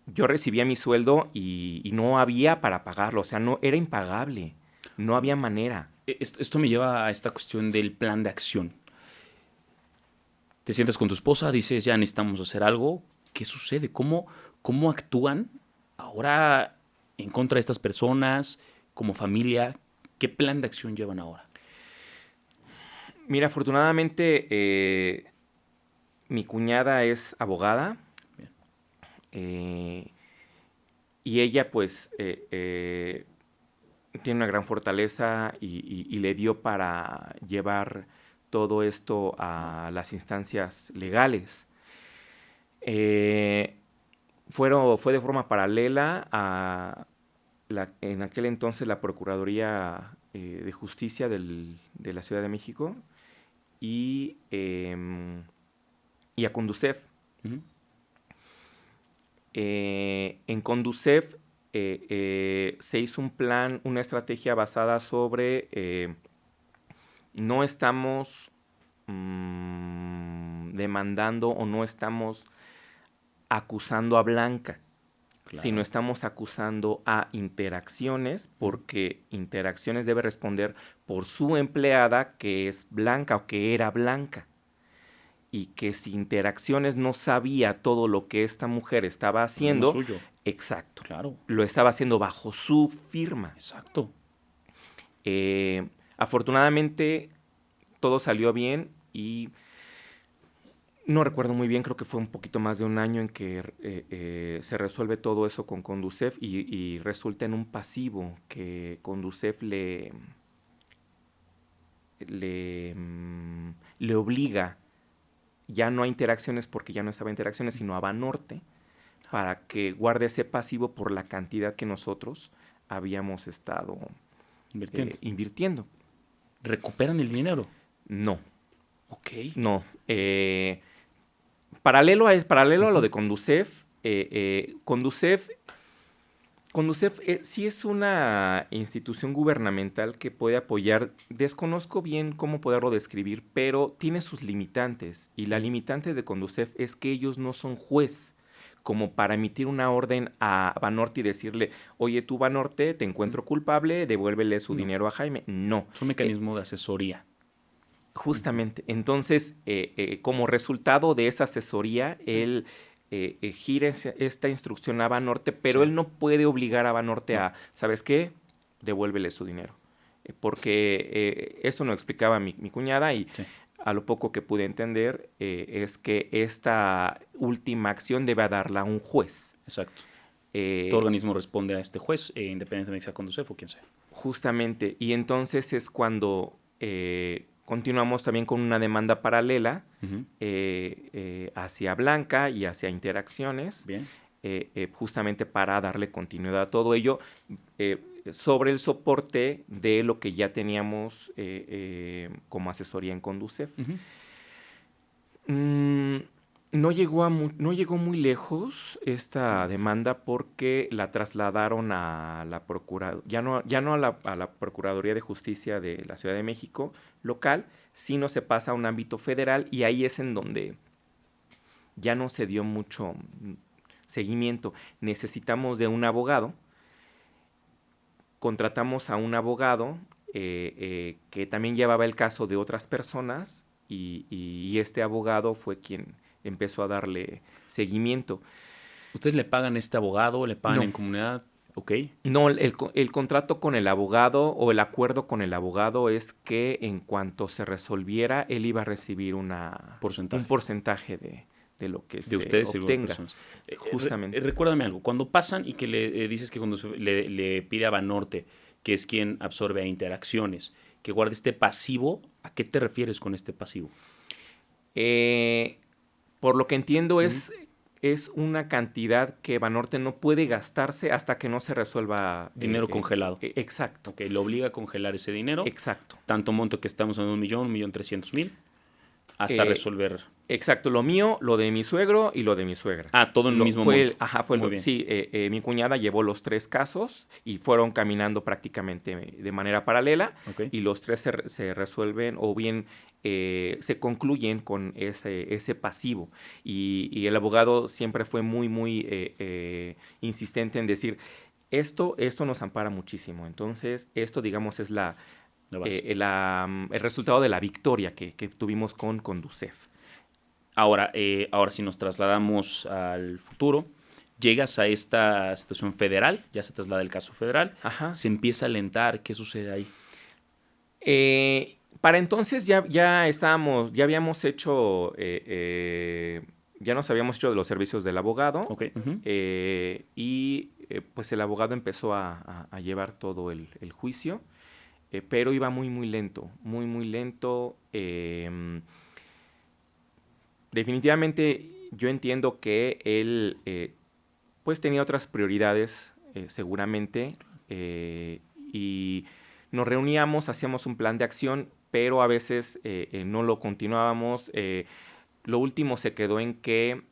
yo recibía mi sueldo y no había para pagarlo, o sea, no era impagable, no había manera. Esto me lleva a esta cuestión del plan de acción. Te sientas con tu esposa, dices, ya necesitamos hacer algo. ¿Qué sucede? ¿Cómo actúan ahora en contra de estas personas, como familia? ¿Qué plan de acción llevan ahora? Mira, afortunadamente mi cuñada es abogada. Bien. Y ella pues tiene una gran fortaleza y le dio para llevar todo esto a las instancias legales. Fue de forma paralela a en aquel entonces la Procuraduría de Justicia de la Ciudad de México y a Conducef. Uh-huh. En Conducef se hizo un plan, una estrategia basada sobre no estamos demandando o no estamos acusando a Blanca, claro, sino estamos acusando a Interacciones, porque Interacciones debe responder por su empleada que es Blanca o que era Blanca. Y que si Interacciones no sabía todo lo que esta mujer estaba haciendo, suyo. Exacto, Claro, lo estaba haciendo bajo su firma. Exacto. Afortunadamente todo salió bien y no recuerdo muy bien, creo que fue un poquito más de un año en que se resuelve todo eso con Conducef y resulta en un pasivo que Conducef le obliga ya no a Interacciones, porque ya no estaba Interacciones, sino a Banorte, para que guarde ese pasivo por la cantidad que nosotros habíamos estado invirtiendo. ¿Recuperan el dinero? No. Ok. No. Paralelo a lo de Conducef, Conducef sí es una institución gubernamental que puede apoyar, desconozco bien cómo poderlo describir, pero tiene sus limitantes. Y la limitante de Conducef es que ellos no son juez, como para emitir una orden a Banorte y decirle, oye, tú Banorte, te encuentro culpable, devuélvele su dinero a Jaime. No. Es un mecanismo de asesoría. Justamente. Entonces, como resultado de esa asesoría, él gira esta instrucción a Banorte, pero él no puede obligar a Banorte a, ¿sabes qué? Devuélvele su dinero. Porque esto nos explicaba mi cuñada y a lo poco que pude entender es que esta última acción debe darla a un juez. Exacto. Todo organismo responde a este juez, independientemente de que sea Conducef o quien sea. Justamente. Y entonces es cuando continuamos también con una demanda paralela hacia Blanca y hacia Interacciones. Bien. Justamente para darle continuidad a todo ello sobre el soporte de lo que ya teníamos como asesoría en Conducef. No llegó muy lejos esta demanda porque la trasladaron a la ya no a la Procuraduría de Justicia de la Ciudad de México local, sino se pasa a un ámbito federal y ahí es en donde ya no se dio mucho seguimiento. Necesitamos de un abogado. Contratamos a un abogado que también llevaba el caso de otras personas y este abogado fue quien empezó a darle seguimiento. ¿Ustedes le pagan a este abogado? ¿Le pagan No. en comunidad? Ok. No, el contrato con el abogado o el acuerdo con el abogado es que en cuanto se resolviera, él iba a recibir un Porcentaje. porcentaje de lo que De se ustedes y de obtenga. personas. Justamente. Recuérdame algo. Cuando pasan y que le dices que cuando le pide a Banorte, que es quien absorbe a Interacciones, que guarde este pasivo, ¿a qué te refieres con este pasivo? Por lo que entiendo Ujú. es una cantidad que Banorte no puede gastarse hasta que no se resuelva. Dinero congelado. Exacto. Ok, lo obliga a congelar ese dinero. Exacto. Tanto monto que estamos en 1.300.000, hasta resolver. Exacto, lo mío, lo de mi suegro y lo de mi suegra. Todo en el mismo monto. Muy bien. Sí, mi cuñada llevó los 3 casos y fueron caminando prácticamente de manera paralela, Ok. y los 3 se resuelven o bien se concluyen con ese pasivo. Y el abogado siempre fue muy insistente en decir, esto nos ampara muchísimo. Entonces, esto, digamos, es La base. el resultado de la victoria que tuvimos con Conducef. Ahora si nos trasladamos al futuro, llegas a esta situación federal, ya se traslada el caso federal, Ajá. se empieza a alentar, ¿qué sucede ahí? Para entonces ya habíamos hecho, ya nos habíamos hecho de los servicios del abogado. Ok. Uh-huh. Y pues el abogado empezó a llevar todo el juicio, pero iba muy lento, muy lento. Definitivamente yo entiendo que él pues tenía otras prioridades seguramente, y nos reuníamos, hacíamos un plan de acción, pero a veces no lo continuábamos. Lo último se quedó en que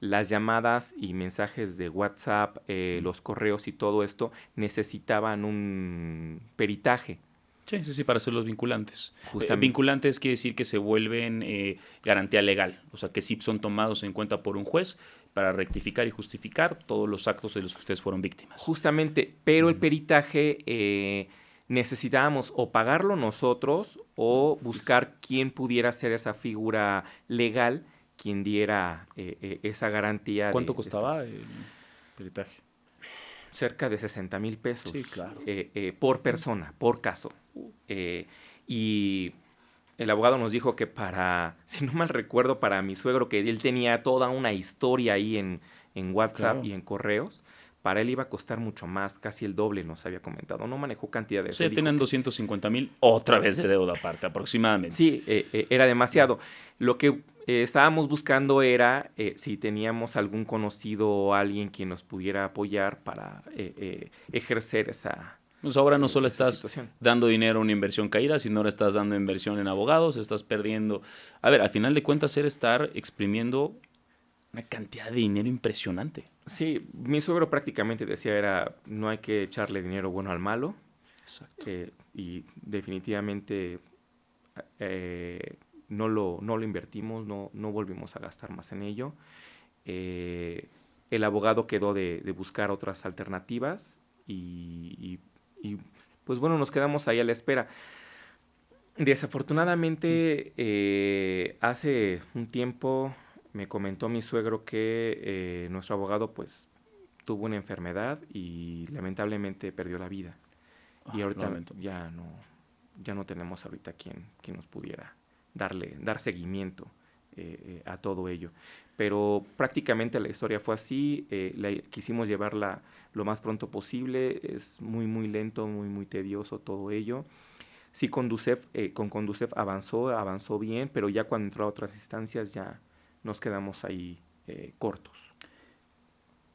las llamadas y mensajes de WhatsApp, los correos y todo esto necesitaban un peritaje. Sí, para hacerlos vinculantes. Justamente. Vinculantes quiere decir que se vuelven garantía legal, o sea que sí son tomados en cuenta por un juez para rectificar y justificar todos los actos de los que ustedes fueron víctimas. Justamente, pero el peritaje necesitábamos o pagarlo nosotros o buscar quién pudiera ser esa figura legal, quien diera esa garantía. ¿Cuánto costaba el peritaje? Cerca de 60,000 pesos. Sí, claro. Por persona, por caso. Y el abogado nos dijo que si no mal recuerdo, para mi suegro, que él tenía toda una historia ahí en WhatsApp, claro, y en correos, para él iba a costar mucho más, casi el doble, nos había comentado. No manejó cantidades. Sí, tenían 250,000, otra vez de deuda aparte, aproximadamente. Sí, era demasiado. Lo que estábamos buscando era si teníamos algún conocido o alguien quien nos pudiera apoyar para ejercer esa... Pues ahora no solo estás situación. Dando dinero a una inversión caída, sino ahora estás dando inversión en abogados, estás perdiendo... A ver, al final de cuentas era estar exprimiendo una cantidad de dinero impresionante. Sí, mi suegro prácticamente decía no hay que echarle dinero bueno al malo. Exacto. Y definitivamente no lo invertimos, no volvimos a gastar más en ello. El abogado quedó de buscar otras alternativas y pues bueno, nos quedamos ahí a la espera. Desafortunadamente, hace un tiempo me comentó mi suegro que nuestro abogado pues tuvo una enfermedad y lamentablemente perdió la vida. Y ahorita ya no tenemos ahorita quien nos pudiera dar seguimiento a todo ello. Pero prácticamente la historia fue así, quisimos llevarla lo más pronto posible, es muy lento, muy tedioso todo ello. Sí, con Conducef avanzó bien, pero ya cuando entró a otras instancias ya nos quedamos ahí cortos.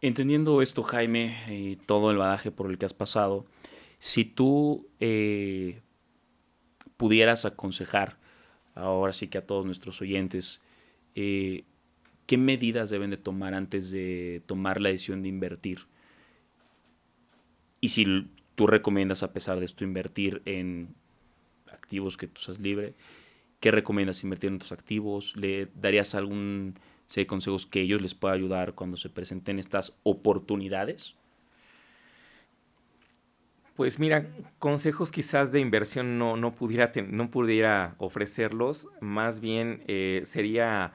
Entendiendo esto, Jaime, y todo el badaje por el que has pasado, si tú pudieras aconsejar, ahora sí que a todos nuestros oyentes, ¿qué medidas deben de tomar antes de tomar la decisión de invertir? Y si tú recomiendas, a pesar de esto, invertir en activos que tú seas libre, ¿qué recomiendas? ¿Invertir en otros activos? ¿Le darías algún consejos que ellos les pueda ayudar cuando se presenten estas oportunidades? Pues mira, consejos quizás de inversión no pudiera ofrecerlos, más bien sería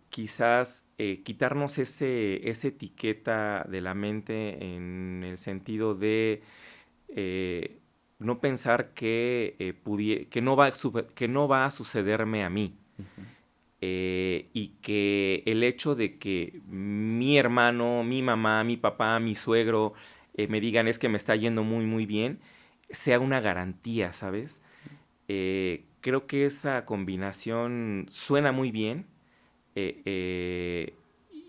quizás quitarnos esa etiqueta de la mente en el sentido de no pensar que no va a sucederme a mí. Ujú. Y que el hecho de que mi hermano, mi mamá, mi papá, mi suegro me digan es que me está yendo muy, muy bien, sea una garantía, ¿sabes? Creo que esa combinación suena muy bien eh, eh,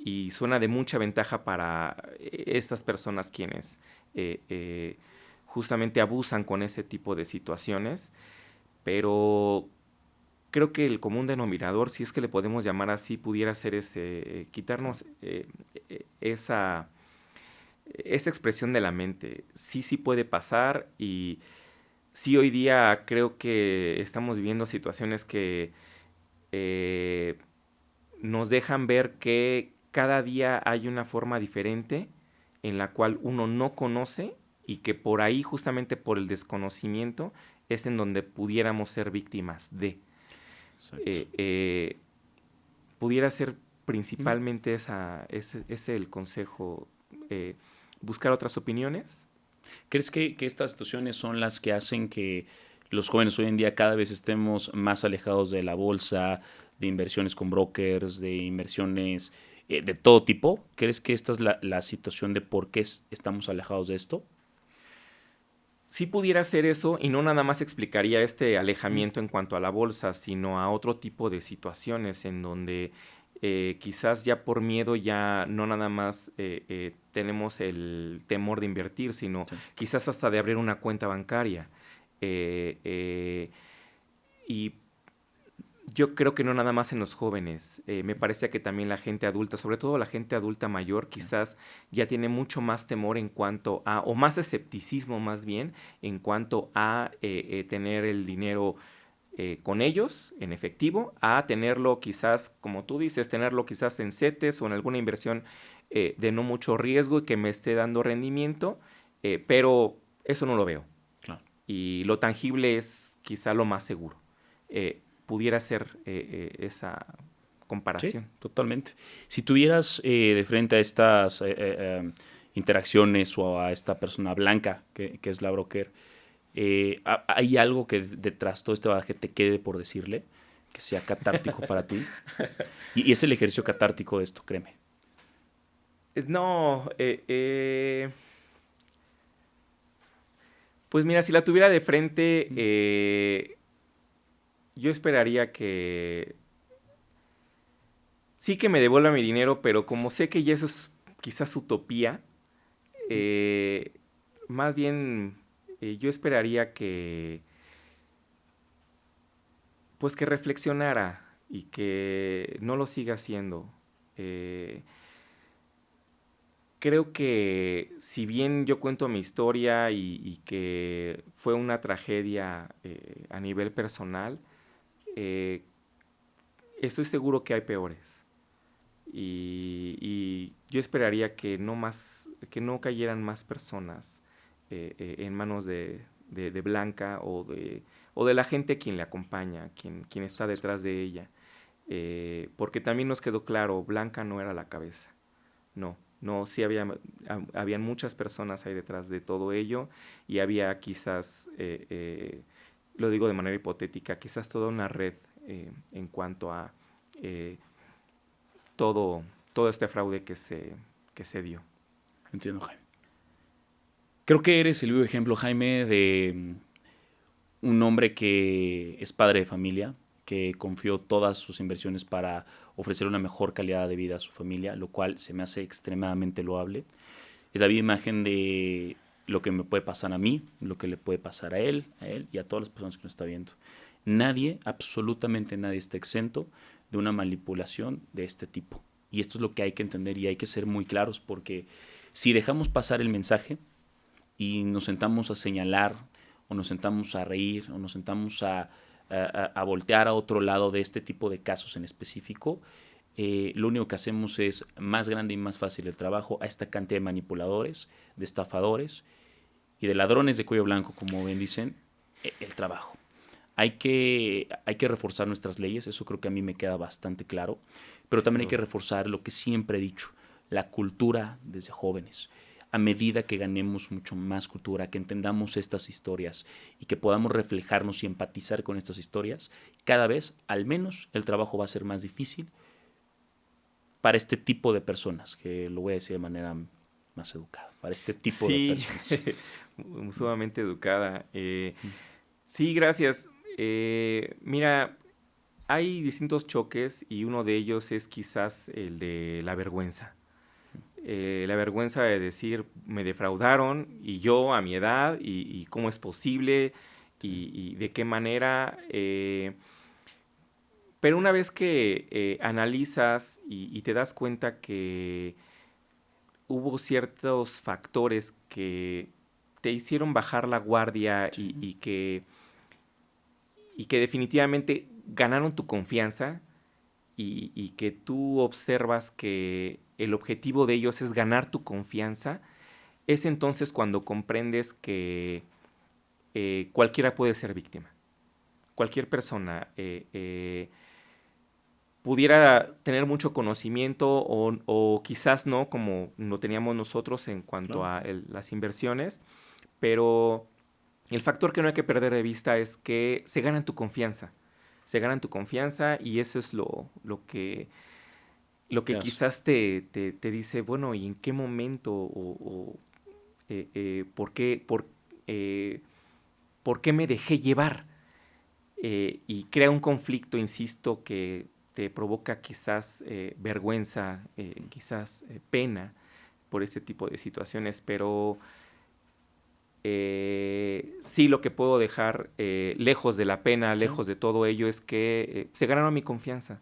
y suena de mucha ventaja para estas personas quienes justamente abusan con ese tipo de situaciones, pero creo que el común denominador, si es que le podemos llamar así, pudiera ser quitarnos esa expresión de la mente. Sí, sí puede pasar y sí hoy día creo que estamos viviendo situaciones que eh, nos dejan ver que cada día hay una forma diferente en la cual uno no conoce y que por ahí, justamente por el desconocimiento, es en donde pudiéramos ser víctimas de. Exacto. eh, eh, Pudiera ser Mm. principalmente ese el consejo, buscar otras opiniones. ¿Crees que estas situaciones son las que hacen que los jóvenes hoy en día cada vez estemos más alejados de la bolsa, de inversiones con brokers, de inversiones de todo tipo? ¿Crees que esta es la situación de por qué estamos alejados de esto? Sí pudiera ser eso y no nada más explicaría este Mm. alejamiento en cuanto a la bolsa, sino a otro tipo de situaciones en donde quizás ya por miedo ya no nada más tenemos el temor de invertir, sino Sí. quizás hasta de abrir una cuenta bancaria. Eh, eh, y yo creo que no nada más en los jóvenes, me parece que también la gente adulta, sobre todo la gente adulta mayor, Sí. quizás ya tiene mucho más temor en cuanto a, o más escepticismo más bien, en cuanto a tener el dinero con ellos en efectivo, a tenerlo quizás, como tú dices, tenerlo quizás en CETES o en alguna inversión de no mucho riesgo y que me esté dando rendimiento, pero eso no lo veo. Claro. Y lo tangible es quizá lo más seguro. Pudiera ser esa Sí, comparación. totalmente. Si tuvieras de frente a estas interacciones o a esta persona blanca que es la broker, ¿hay algo que detrás de todo este bagaje te quede por decirle? Que sea catártico para ti. Y es el ejercicio catártico de esto, créeme. No, pues mira, si la tuviera de frente, yo esperaría que sí que me devuelva mi dinero, pero como sé que ya eso es quizás utopía, eh, más bien yo esperaría que pues que reflexionara y que no lo siga haciendo. Eh, Creo que si bien yo cuento mi historia y que fue una tragedia a nivel personal, eh, estoy seguro que hay peores. Y yo esperaría que que no cayeran más personas en manos de Blanca o de la gente quien le acompaña, quien está Exacto. detrás de ella. Porque también nos quedó claro, Blanca no era la cabeza. No, no, sí habían muchas personas ahí detrás de todo ello y había quizás, lo digo de manera hipotética, quizás toda una red en cuanto a eh, todo, todo este fraude que se dio. Entiendo, Jaime. Creo que eres el vivo ejemplo, Jaime, de un hombre que es padre de familia, que confió todas sus inversiones para ofrecer una mejor calidad de vida a su familia, lo cual se me hace extremadamente loable. Es la viva imagen de lo que me puede pasar a mí, lo que le puede pasar a él y a todas las personas que nos está viendo. Nadie, absolutamente nadie está exento de una manipulación de este tipo. Y esto es lo que hay que entender y hay que ser muy claros porque si dejamos pasar el mensaje y nos sentamos a señalar o nos sentamos a reír o nos sentamos a voltear a otro lado de este tipo de casos en específico, lo único que hacemos es más grande y más fácil el trabajo a esta cantidad de manipuladores, de estafadores y de ladrones de cuello blanco, como bien dicen, el trabajo. Hay que reforzar nuestras leyes, eso creo que a mí me queda bastante claro, Pero también hay que reforzar lo que siempre he dicho, la cultura desde jóvenes. A medida que ganemos mucho más cultura, que entendamos estas historias y que podamos reflejarnos y empatizar con estas historias, cada vez, al menos, el trabajo va a ser más difícil para este tipo de personas, que lo voy a decir de manera más educada, para este tipo de personas. Sumamente educada. Sí, gracias. Mira, hay distintos choques y uno de ellos es quizás el de la vergüenza. La vergüenza de decir, me defraudaron y yo a mi edad y cómo es posible y de qué manera. Pero una vez que analizas y te das cuenta que hubo ciertos factores que te hicieron bajar la guardia y que definitivamente ganaron tu confianza y que tú observas que el objetivo de ellos es ganar tu confianza, es entonces cuando comprendes que cualquiera puede ser víctima. Cualquier persona pudiera tener mucho conocimiento o quizás no, como lo teníamos nosotros en cuanto a las inversiones, pero el factor que no hay que perder de vista es que se ganan tu confianza. Se ganan tu confianza y eso es lo que quizás te dice, bueno, ¿y en qué momento por qué me dejé llevar? Y crea un conflicto, insisto, que te provoca quizás vergüenza, quizás pena por este tipo de situaciones, pero sí, lo que puedo dejar lejos de la pena, lejos de todo ello, es que se ganaron mi confianza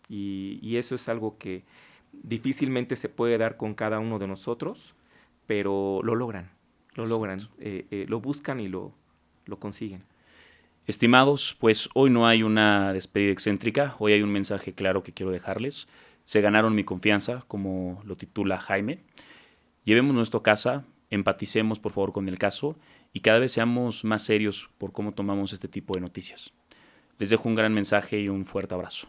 y eso es algo que difícilmente se puede dar con cada uno de nosotros, pero lo logran, lo buscan y lo consiguen. Estimados, pues hoy no hay una despedida excéntrica, hoy hay un mensaje claro que quiero dejarles. Se ganaron mi confianza, como lo titula Jaime. Llevémonos esto a casa, empaticemos por favor con el caso y cada vez seamos más serios por cómo tomamos este tipo de noticias. Les dejo un gran mensaje y un fuerte abrazo.